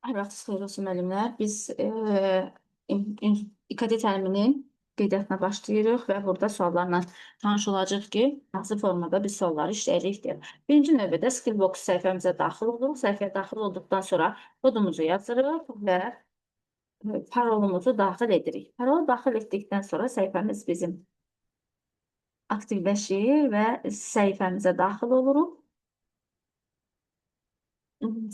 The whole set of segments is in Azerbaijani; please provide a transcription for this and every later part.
Hər vaxtınız xeyir olsun müəllimlər. Biz İKT təliminin qeydiyyatına başlayırıq və burada suallarla tanış olacağıq ki, hansı formada biz sualları işləyirik deyə. Birinci növbədə Skillbox səhifəmizə daxil oluruq. Səhifəyə daxil olduqdan sonra kodumuzu yazırıq və parolumuzu daxil edirik. Parolu daxil etdikdən sonra səhifəmiz bizim aktivləşir və səhifəmizə daxil oluruq.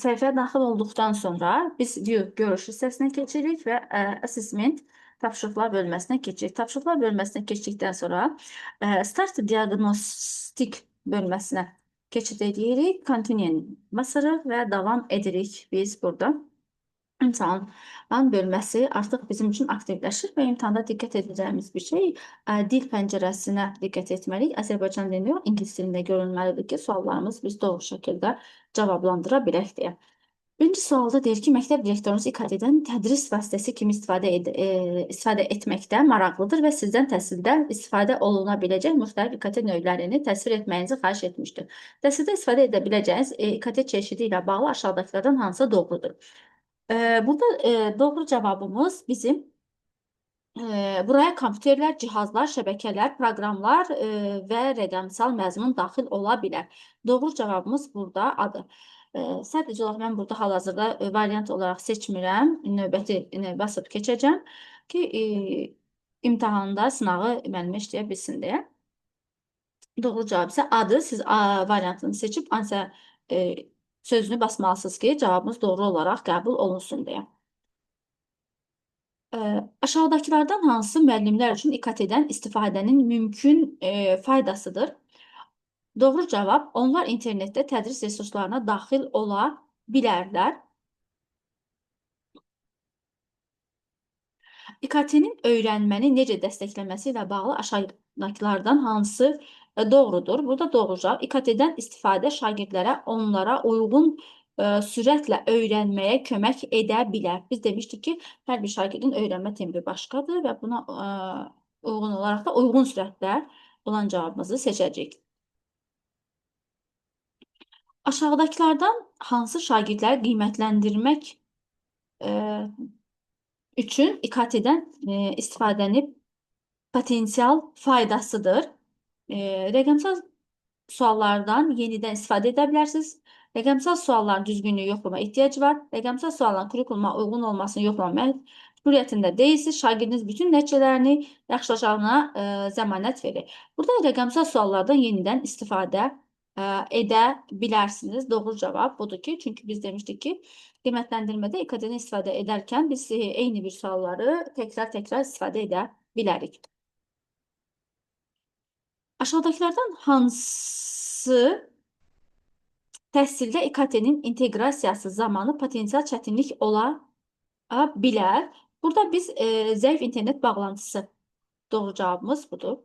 Səhifəyə daxil olduqdan sonra biz view görüş hissəsinə keçirik və assessment tapşırıqlar bölməsinə keçirik. Tapşırıqlar bölməsinə keçdikdən sonra start diagnostik bölməsinə keçid edirik. Continue basırıq və davam edirik biz burada. İmtahan bölməsi artıq bizim üçün aktivləşir və imtahanda diqqət edəcəyimiz bir şey dil pəncərəsinə diqqət etməliyik. Azərbaycan dilində yox, ingilis dilində görülməlidir ki, suallarımız biz doğru şəkildə cavablandıra bilək deyə. Birinci sualda deyir ki, məktəb direktorunuz İKT-dən tədris vasitəsi kimi istifadə etməkdə maraqlıdır və sizdən təhsildə istifadə oluna biləcək müxtəlif İKT növlərini təsvir etməyinizi xahiş etmişdir. Təhsildə istifadə edə biləcəyiniz İKT çeşidi ilə bağlı aşağıdakılardan hansı doğrudur? Burada doğru cavabımız bizim buraya kompüterlər, cihazlar, şəbəkələr, proqramlar və rəqəmsal məzmun daxil ola bilər. Doğru cavabımız burada adır. Sadəcə olaraq mən burada hal-hazırda variant olaraq seçmirəm. Növbəti basıb keçəcəm ki, imtahanda sınağı müəllimə işləyə bilsin deyə. Doğru cavab isə adır. Siz variantını seçib hansısa sözünü basmalısınız ki, cavabımız doğru olaraq qəbul olunsun deyə. Aşağıdakılardan hansı müəllimlər üçün İKT-dən istifadənin mümkün faydasıdır? Doğru cavab, onlar internetdə tədris resurslarına daxil ola bilərlər. İKT-nin öyrənməni necə dəstəkləməsi ilə bağlı aşağıdakılardan hansı doğrudur? Burada doğru cavab, İKT-dən istifadə şagirdlərə onlara uyğun sürətlə öyrənməyə kömək edə bilər. Biz demişdik ki, hər bir şagirdin öyrənmə tempi başqadır və buna uyğun olaraq da uyğun sürətlə olan cavabımızı seçəcəyik. Aşağıdakılardan hansı şagirdləri qiymətləndirmək üçün İKT-dən istifadənin potensial faydasıdır? Rəqəmsal suallardan yenidən istifadə edə bilərsiniz. Rəqəmsal sualların düzgünlüyü yoxlama ehtiyac var. Rəqəmsal sualların kurikuluma uyğun olmasını yoxlama məcburiyyətində deyilsiniz. Şagirdiniz bütün nəticələrini yaxşılaşacağına zəmanət verir. Burada rəqəmsal suallardan yenidən istifadə edə bilərsiniz. Doğru cavab budur ki, çünki biz demişdik ki, qiymətləndirmədə İKT-dən istifadə edərkən biz eyni bir sualları təkrar istifadə edə bilərik. Aşağıdakılardan hansı təhsildə İKT-nin inteqrasiyası zamanı potensial çətinlik ola bilər? Burada biz zəif internet bağlantısı doğru cavabımız budur.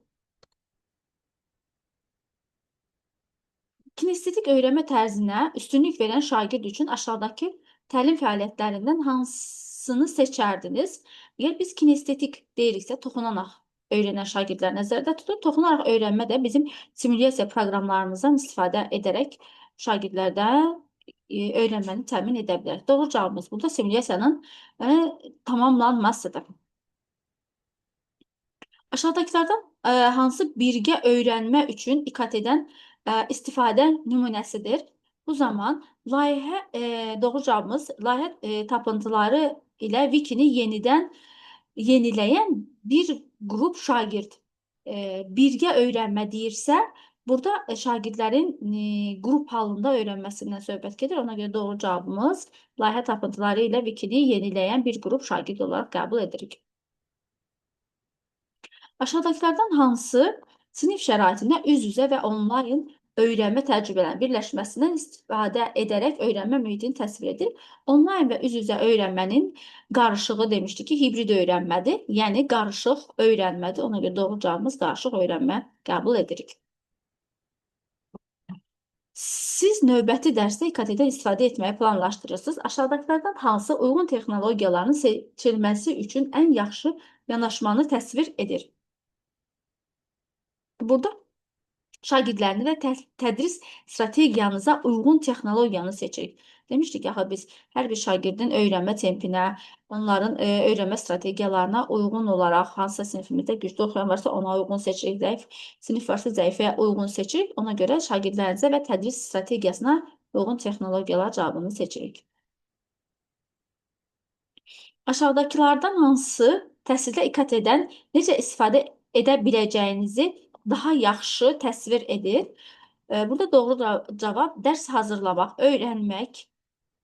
Kinestetik öyrənmə tərzinə üstünlük verən şagird üçün aşağıdakı təlim fəaliyyətlərindən hansını seçərdiniz? Əgər biz kinestetik deyiriksə, toxunaraq öyrənən şagirdlər nəzərdə tutulur. Toxunaraq öyrənmə də bizim simulyasiya proqramlarımızdan istifadə edərək şagirdlərdə öyrənməni təmin edə bilər. Doğru cavabımız burada simulyasiyanın tamamlanmasıdır. Aşağıdakılardan hansı birgə öyrənmə üçün İKT-dən istifadə nümunəsidir? Bu zaman doğru cavabımız layihə tapıntıları ilə Wikini yeniləyən bir qrup şagird. Birgə öyrənmə deyirsə, burada şagirdlərin qrup halında öyrənməsindən söhbət gedir. Ona görə doğru cavabımız layihə tapıntıları ilə Wikini yeniləyən bir qrup şagird olaraq qəbul edirik. Aşağıdakılardan hansı sinif şəraitində üz-üzə və onlayn öyrənmə təcrübələrinin birləşməsindən istifadə edərək öyrənmə mühitini təsvir edir? Onlayn və üz-üzə öyrənmənin qarışığı demişdik ki, hibrid öyrənmədir, yəni qarışıq öyrənmədir. Ona görə doğru cavabımız qarışıq öyrənmə qəbul edirik. Siz növbəti dərsdə İKT-dən istifadə etməyi planlaşdırırsınız. Aşağıdakılardan hansı uyğun texnologiyaların seçilməsi üçün ən yaxşı yanaşmanı təsvir edir? Burada şagirdlərini və tədris strategiyanıza uyğun texnologiyanı seçirik. Demişdik axı biz hər bir şagirdin öyrənmə tempinə, onların öyrənmə strategiyalarına uyğun olaraq hansısa sinifimizdə güclü oxuyan varsa ona uyğun seçirik, zəif sinif varsa zəifə uyğun seçirik. Ona görə şagirdlərinizə və tədris strategiyasına uyğun texnologiyalar cavabını seçirik. Aşağıdakılardan hansı təhsildə İKT-dən necə istifadə edə biləcəyinizi daha yaxşı təsvir edir? Burada doğru cavab dərs hazırlamaq, öyrənmək,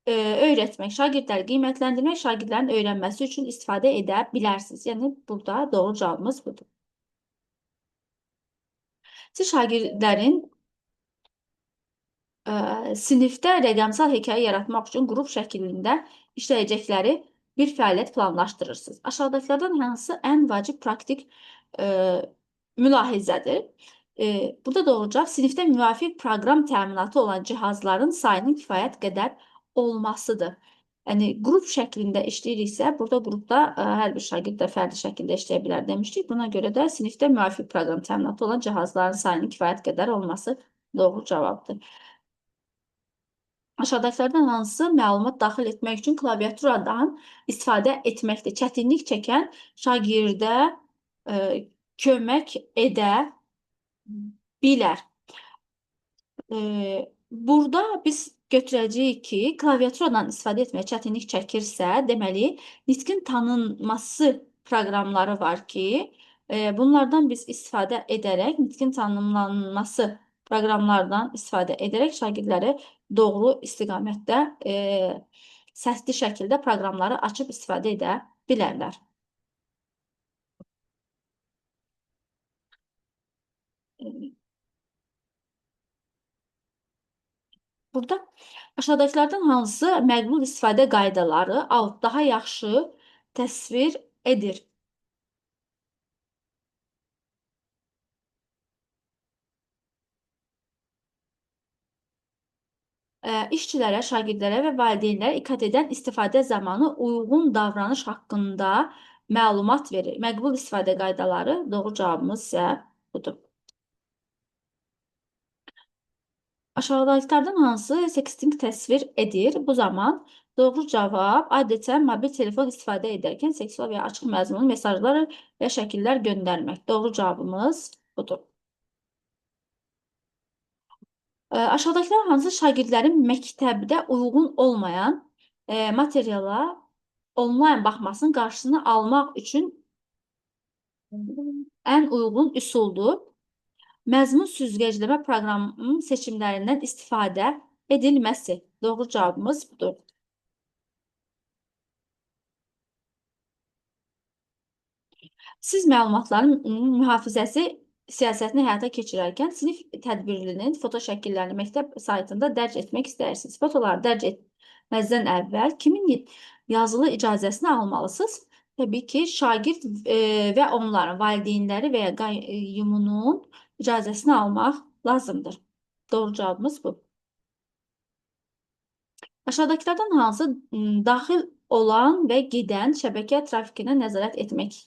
öyrətmək, şagirdləri qiymətləndirmək, şagirdlərin öyrənməsi üçün istifadə edə bilərsiniz. Yəni, burada doğru cavabımız budur. Siz şagirdlərin sinifdə rəqəmsal hekayə yaratmaq üçün qrup şəklində işləyəcəkləri bir fəaliyyət planlaşdırırsınız. Aşağıdakılardan hansı ən vacib praktik mülahizədir? Burada doğru cavab sinifdə müvafiq proqram təminatı olan cihazların sayının kifayət qədər olmasıdır. Yəni, qrup şəklində işləyiriksə, burada qrupda hər bir şagird də fərdi şəkildə işləyə bilər demişdik. Buna görə də sinifdə müvafiq proqram təminatı olan cihazların sayının kifayət qədər olması doğru cavabdır. Aşağıdakılardan hansı məlumat daxil etmək üçün klaviaturadan istifadə etməkdir? Çətinlik çəkən şagirdə kömək edə bilər. Burada biz götürəcəyik ki, klaviaturadan istifadə etməyə çətinlik çəkirsə, deməli, nitqin tanınması proqramları var ki, bunlardan biz istifadə edərək, nitqin tanımlanması proqramlardan istifadə edərək şagirdləri doğru istiqamətdə səsli şəkildə proqramları açıb istifadə edə bilərlər. Burada aşağıdakılardan hansı məqbul istifadə qaydaları daha yaxşı təsvir edir? İşçilərə, şagirdlərə və valideynlərə İKT-dən istifadə zamanı uyğun davranış haqqında məlumat verir. Məqbul istifadə qaydaları, doğru cavabımız isə budur. Aşağıdakılardan hansı sexting təsvir edir? Bu zaman doğru cavab adətən mobil telefon istifadə edərkən seksual və ya açıq məzmunlu mesajlar və şəkillər göndərmək. Doğru cavabımız budur. Aşağıdakılar hansı şagirdlərin məktəbdə uyğun olmayan materiala onlayn baxmasının qarşısını almaq üçün ən uyğun üsuldur? Məzmun süzgəcləmə proqramının seçimlərindən istifadə edilməsi. Doğru cavabımız budur. Siz məlumatların mühafizəsi siyasətini həyata keçirərkən sinif tədbirinin foto şəkillərini məktəb saytında dərc etmək istəyirsiniz. Fotoları dərc etməzdən əvvəl kimin yazılı icazəsini almalısınız? Təbii ki, şagird və onların valideynləri və ya qayyumunun icazəsini almaq lazımdır. Doğru cavabımız bu. Aşağıdakılardan hansı daxil olan və gedən şəbəkə trafikinə nəzarət etmək?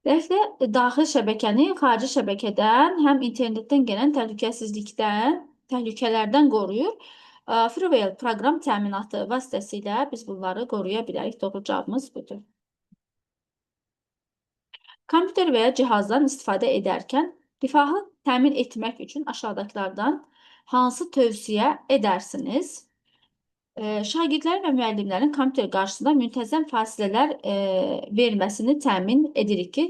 Beləliklə, daxil şəbəkəni xarici şəbəkədən, həm internetdən gələn təhlükələrdən qoruyur. Freeware proqram təminatı vasitəsilə biz bunları qoruya bilərik. Doğru cavabımız budur. Kompüter və ya cihazdan istifadə edərkən rifahı təmin etmək üçün aşağıdakılardan hansı tövsiyə edərsiniz? Şagirdlərin və müəllimlərin kompüter qarşısında müntəzəm fasilələr verməsini təmin edirik ki,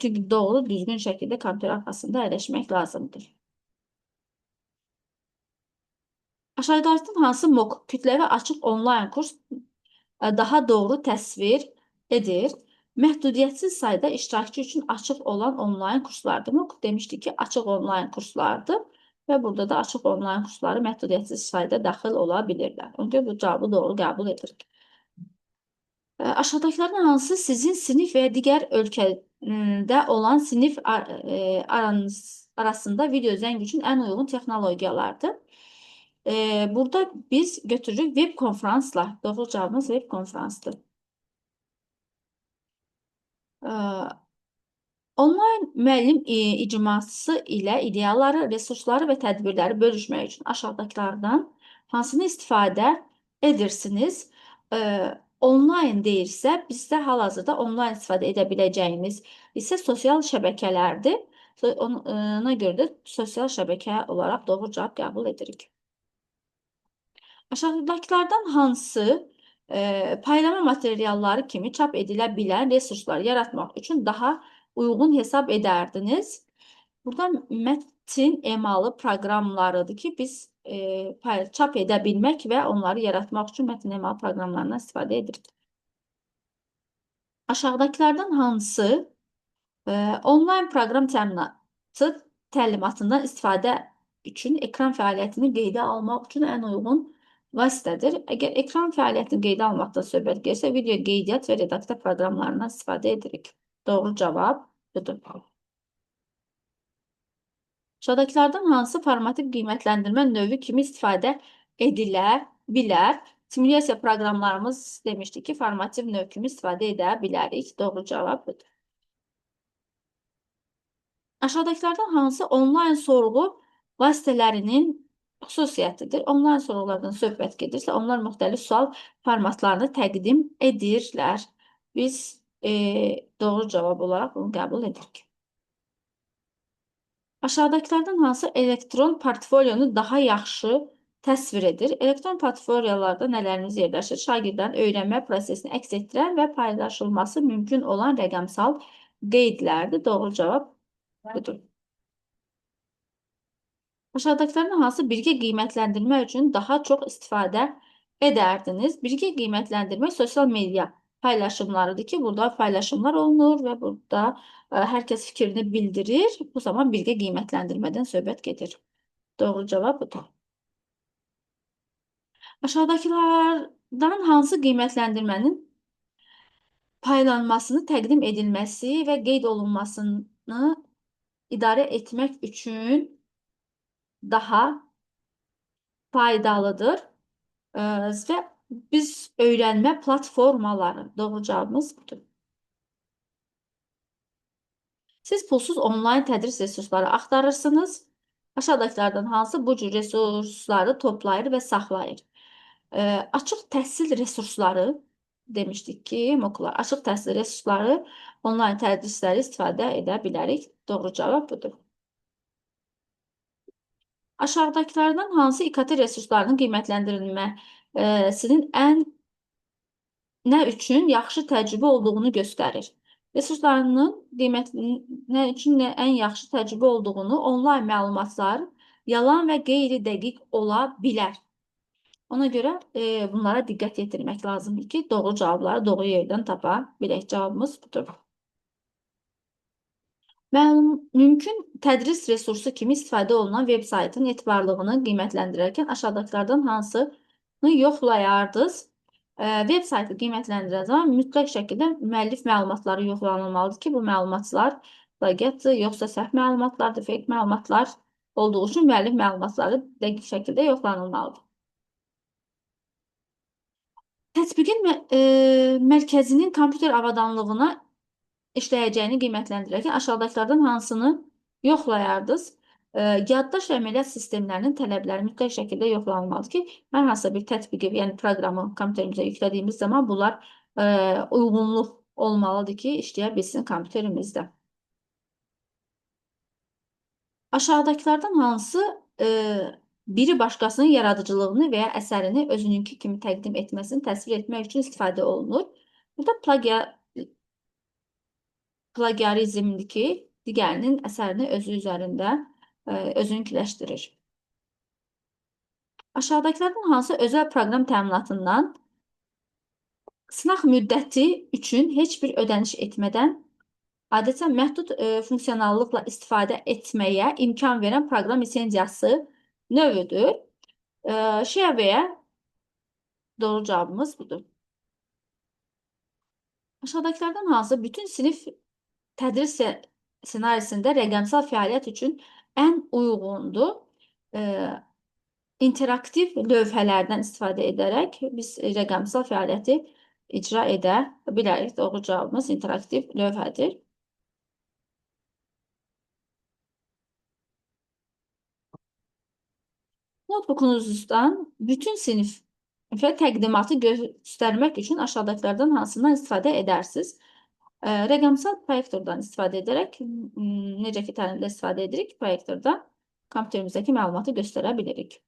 çünki doğru, düzgün şəkildə kompüter arxasında əyləşmək lazımdır. Aşağıdakılardan hansı MOOC, kütləvi açıq onlayn kurs daha doğru təsvir edir? Məhdudiyyətsiz sayda iştirakçı üçün açıq olan onlayn kurslardır. MOOC demişdik ki, açıq onlayn kurslardır. Və burada da açıq onlayn kursları məhdudiyyətsiz sayda daxil ola bilirlər. Ona görə bu cavabı doğru qəbul edirik. Aşağıdakılardan hansı sizin sinif və ya digər ölkədə olan sinif arasında video zəng üçün ən uyğun texnologiyalardır? Burada biz götürürük web konferansla. Doğru cavabımız web konferansdır. Onlayn müəllim icması ilə ideyaları, resursları və tədbirləri bölüşmək üçün aşağıdakılardan hansını istifadə edirsiniz? E, Onlayn deyirsə, bizdə hal-hazırda onlayn istifadə edə biləcəyimiz isə sosial şəbəkələrdir. Ona görə də sosial şəbəkə olaraq doğru cavab qəbul edirik. Aşağıdakılardan hansı paylama materialları kimi çap edilə bilən resursları yaratmaq üçün daha uyğun hesab edərdiniz? Burada mətin emalı proqramlarıdır ki, biz çap edə bilmək və onları yaratmaq üçün mətin emalı proqramlarından istifadə edirik. Aşağıdakılardan hansı onlayn proqram təlimatından istifadə üçün ekran fəaliyyətini qeydə almaq üçün ən uyğun vasitədir? Əgər ekran fəaliyyətini qeydə almaqdan söhbət gəlsə, video qeydiyyat və redaksiya proqramlarından istifadə edirik. Doğru cavab budur. Aşağıdakılardan hansı formativ qiymətləndirmə növü kimi istifadə edilə bilər? Simulyasiya proqramlarımız demişdik ki, formativ növ kimi istifadə edə bilərik. Doğru cavab budur. Aşağıdakılardan hansı onlayn sorğu vasitələrinin xüsusiyyətidir? Onlayn sorğulardan söhbət gedirsə, onlar müxtəlif sual formatlarını təqdim edirlər. Biz doğru cavab olaraq bunu qəbul edirik. Aşağıdakılardan hansı elektron portfolyonu daha yaxşı təsvir edir? Elektron portfolyolarda nələrimiz yerləşir? Şagirdlərin öyrənmə prosesini əks etdirən və paylaşılması mümkün olan rəqəmsal qeydlərdir. Doğru cavab budur. Aşağıdakılardan hansı birgə qiymətləndirmə üçün daha çox istifadə edərdiniz? Birgə qiymətləndirmə sosial media paylaşımlarıdır ki, burada paylaşımlar olunur və burada hər kəs fikrini bildirir. Bu zaman birgə qiymətləndirmədən söhbət gedir. Doğru cavab budur. Aşağıdakılardan hansı qiymətləndirmənin paylanmasını, təqdim edilməsi və qeyd olunmasını idarə etmək üçün daha faydalıdır və biz öyrənmə platformaları. Doğru cavabımız budur. Siz pulsuz onlayn tədris resursları axtarırsınız. Aşağıdakılardan hansı bu cür resursları toplayır və saxlayır? Açıq təhsil resursları demişdik ki, MOOC-lar, açıq təhsil resursları onlayn tədrisləri istifadə edə bilərik. Doğru cavab budur. Aşağıdakılardan hansı İKT resurslarının qiymətləndirilməsinin nə üçün yaxşı təcrübə olduğunu göstərir? Resurslarının nə üçün ən yaxşı təcrübə olduğunu onlayn məlumatlar yalan və qeyri-dəqiq ola bilər. Ona görə bunlara diqqət yetirmək lazımdır ki, doğru cavabları doğru yerdən tapa bilək. Cavabımız budur. Mümkün tədris resursu kimi istifadə olunan veb saytın etibarlılığını qiymətləndirərkən aşağıdakılardan hansını yoxlayardınız? Veb saytı qiymətləndirən zaman mütləq şəkildə müəllif məlumatları yoxlanılmalıdır ki, bu məlumatlar plagiatdır, yoxsa səhv məlumatlardır, fake məlumatlar olduğu üçün müəllif məlumatları dəqiq şəkildə yoxlanılmalıdır. Tətbiqin mərkəzinin kompüter avadanlığına işləyəcəyini qiymətləndirərkən aşağıdakılardan hansını yoxlayardınız? Yaddaş və əməliyyat sistemlərinin tələbləri mütləq şəkildə yoxlanılmalıdır ki, hər hansısa bir tətbiqi, yəni proqramı kompüterimizə yüklədiyimiz zaman bunlar uyğunluq olmalıdır ki, işləyə bilsin kompüterimizdə. Aşağıdakılardan hansı biri başqasının yaradıcılığını və ya əsərini özününki kimi təqdim etməsini təsvir etmək üçün istifadə olunur? Burada plagiarizmdir ki, digərinin əsərini özü üzərində özünkiləşdirir. Aşağıdakılardan hansı özəl proqram təminatından sınaq müddəti üçün heç bir ödəniş etmədən adətən məhdud funksionallıqla istifadə etməyə imkan verən proqram lisenziyası növüdür. Shareware doğru cavabımız budur. Aşağıdakılardan hansı bütün sinif tədris ssenarisində rəqəmsal fəaliyyət üçün ən uyğundur? İnteraktiv lövhələrdən istifadə edərək biz rəqəmsal fəaliyyəti icra edə bilərik. Doğru cavabımız interaktiv lövhədir. Notebookunuzdan bütün sinifə təqdimatı göstərmək üçün aşağıdakılardan hansından istifadə edərsiniz? Rəqəmsal proyektordan istifadə edərək, necə ki, təlimdə istifadə edirik, proyektorda kompüterimizdəki məlumatı göstərə bilirik.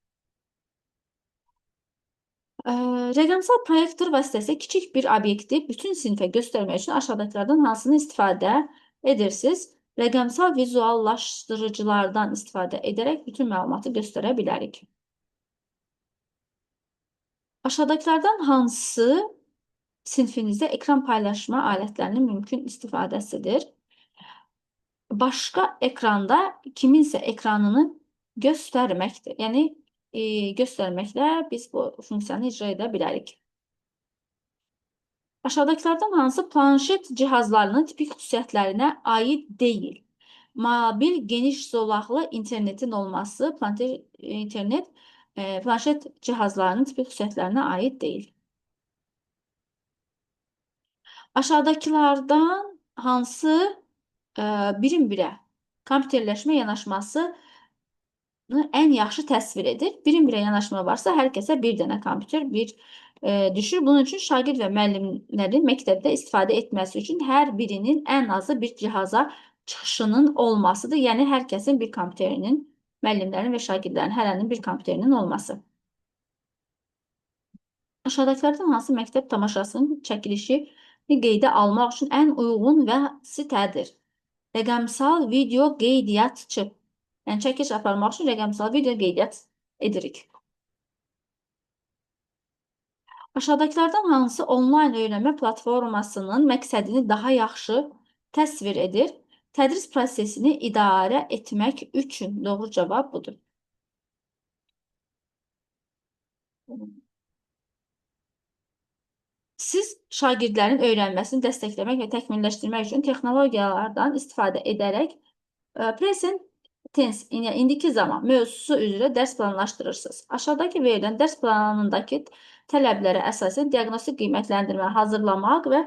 Rəqəmsal proyektor vasitəsilə kiçik bir obyekti bütün sinifə göstərmək üçün aşağıdakılardan hansını istifadə edirsiniz? Rəqəmsal vizuallaşdırıcılardan istifadə edərək bütün məlumatı göstərə bilərik. Aşağıdakılardan hansı sinifinizdə ekran paylaşma alətlərinin mümkün istifadəsidir? Başqa ekranda kiminsə ekranını göstərməkdir. Yəni, göstərməklə biz bu funksiyanı icra edə bilərik. Aşağıdakılardan hansı planşet cihazlarının tipik xüsusiyyətlərinə aid deyil? Mobil geniş zolaqlı internetin olması, planşet cihazlarının tipik xüsusiyyətlərinə aid deyil. Aşağıdakılardan hansı birim-birə kompüterləşmə yanaşması ən yaxşı təsvir edir? Birim-birə yanaşma varsa, hər kəsə bir dənə kompüter düşür. Bunun üçün şagird və müəllimlərin məktəbdə istifadə etməsi üçün hər birinin ən azı bir cihaza çıxışının olmasıdır. Yəni, hər kəsin bir kompüterinin, müəllimlərin və şagirdlərin hərənin bir kompüterinin olması. Aşağıdakılardan hansı məktəb tamaşasının çəkilişini qeydə almaq üçün ən uyğun vəsitədir? Rəqəmsal video qeydiyyatçı. Yəni, çəkiş aparmaq üçün rəqəmsal video qeydiyyat edirik. Aşağıdakılardan hansı onlayn öyrənmə platformasının məqsədini daha yaxşı təsvir edir? Tədris prosesini idarə etmək üçün. Doğru cavab budur. Siz şagirdlərin öyrənməsini dəstəkləmək və təkmilləşdirmək üçün texnologiyalardan istifadə edərək present tense, yəni indiki zaman mövzusu üzrə dərs planlaşdırırsınız. Aşağıdakı verilən dərs planındakı tələblərə əsasən diaqnostik qiymətləndirmə hazırlamaq və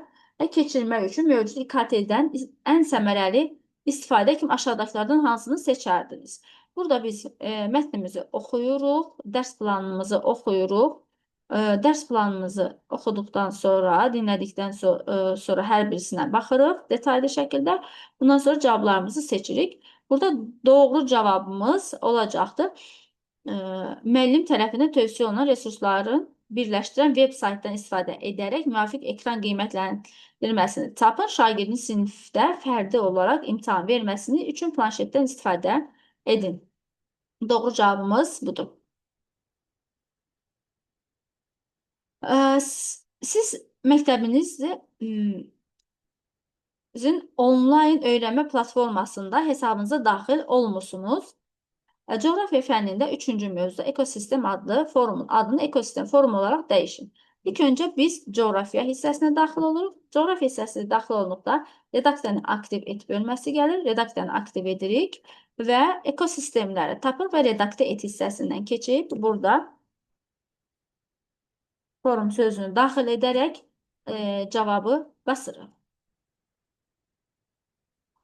keçirmək üçün mövcud İKT-dən ən səmərəli istifadə kimi aşağıdakılardan hansını seçərdiniz? Burada biz mətnimizi oxuyuruq, dərs planımızı oxuyuruq. Dərs planımızı oxuduqdan sonra, dinlədikdən sonra hər birisinə baxırıq detallı şəkildə. Bundan sonra cavablarımızı seçirik. Burada doğru cavabımız olacaqdır. Müəllim tərəfindən tövsiyə olunan resursların birləşdirən veb saytdan istifadə edərək müvafiq ekran qiymətləndirməsini tapın. Şagirdin sinifdə fərdi olaraq imtahan verməsini üçün planşetdən istifadə edin. Doğru cavabımız budur. Siz məktəbinizin onlayn öyrənmə platformasında hesabınıza daxil olmusunuz. Coğrafiya fənnində 3-cü mövzuda ekosistem adlı forumun adını ekosistem forumu olaraq dəyişin. İlk öncə biz coğrafiya hissəsinə daxil oluruq. Coğrafiya hissəsinə daxil olduqda redaksiyanın aktiv et bölməsi gəlir. Redaksiyanı aktiv edirik və ekosistemləri tapır və redaktə et hissəsindən keçib burada forum sözünü daxil edərək cavabı basırıq.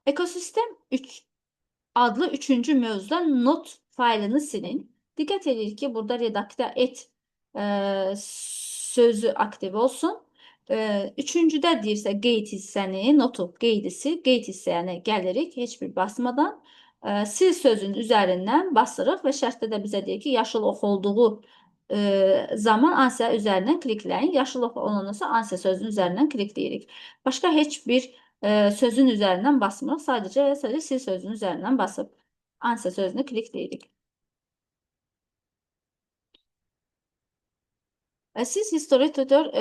Ekosistem 3 adlı 3-cü mövzuda not faylını silin. Diqqət edirik ki, burada redaktə et sözü aktiv olsun. Üçüncüdə deyirsə qeyd hissəni, notu qeyd hissəyənə gəlirik heç bir basmadan. Sil sözünün üzərindən basırıq və şərtdə də bizə deyir ki, yaşıl ox olduğu zaman ansiya üzərindən klikləyin. Yaşıl ox olunursa ansiya sözünün üzərindən klikləyirik. Başqa heç bir sözün üzərindən basmırıq. Sadəcə sil sözünün üzərindən basıb ansiya sözünü klikləyirik. Siz History Tutor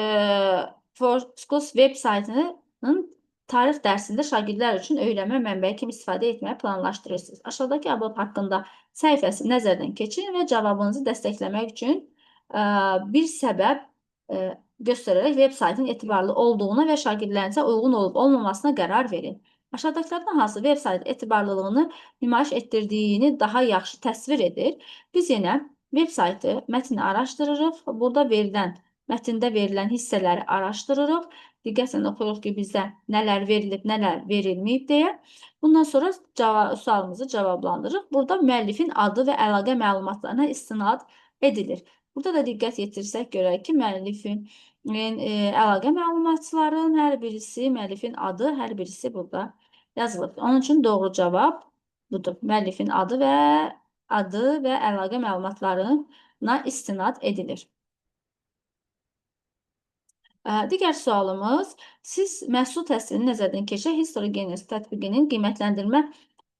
for Schools web saytının tarix dərsində şagirdlər üçün öyrənmə mənbəyi kimi istifadə etməyi planlaşdırırsınız. Aşağıdakı abad haqqında səhifəsi nəzərdən keçirin və cavabınızı dəstəkləmək üçün bir səbəb göstərərək veb saytın etibarlı olduğuna və şagirdlərinizə uyğun olub olmamasına qərar verin. Aşağıdakılardan hansı veb saytı etibarlılığını nümayiş etdirdiyini daha yaxşı təsvir edir? Biz yenə veb saytı mətni araşdırırıq. Burada mətndə verilən hissələri araşdırırıq diqqətlə oxuyuruq ki, bizə nələr verilib, nələr verilməyib deyə. Bundan sonra sualımızı cavablandırırıq. Burada müəllifin adı və əlaqə məlumatlarına istinad edilir. Burada da diqqət yetirsək görək ki, müəllifin əlaqə məlumatçıların hər birisi, müəllifin adı hər birisi burada yazılıb. Onun üçün doğru cavab budur. Müəllifin adı və əlaqə məlumatlarına istinad edilir. Digər sualımız, siz məhsul təhsilini nəzərdən keçirək, histogenez tətbiqinin qiymətləndirmə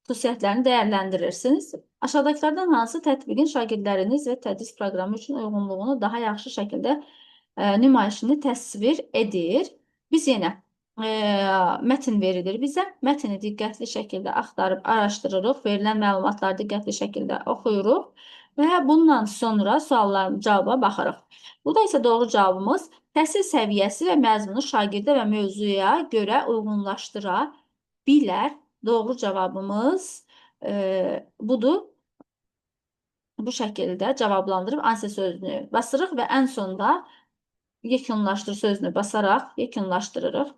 xüsusiyyətlərini dəyərləndirirsiniz. Aşağıdakılardan hansı tətbiqin şagirdləriniz və tədris proqramı üçün uyğunluğunu daha yaxşı şəkildə nümayişini təsvir edir? Biz yenə mətn verilir bizə. Mətni diqqətli şəkildə axtarıb araşdırırıq, verilən məlumatları diqqətli şəkildə oxuyuruq və bundan sonra sualların cavabına baxırıq. Burada isə doğru cavabımız təhsil səviyyəsi və məzmunu şagirdə və mövzuya görə uyğunlaşdıra bilər. Doğru cavabımız budur. Bu şəkildə cavablandırıb ansə sözünü basırıq və ən sonda yekunlaşdır sözünü basaraq yekunlaşdırırıq.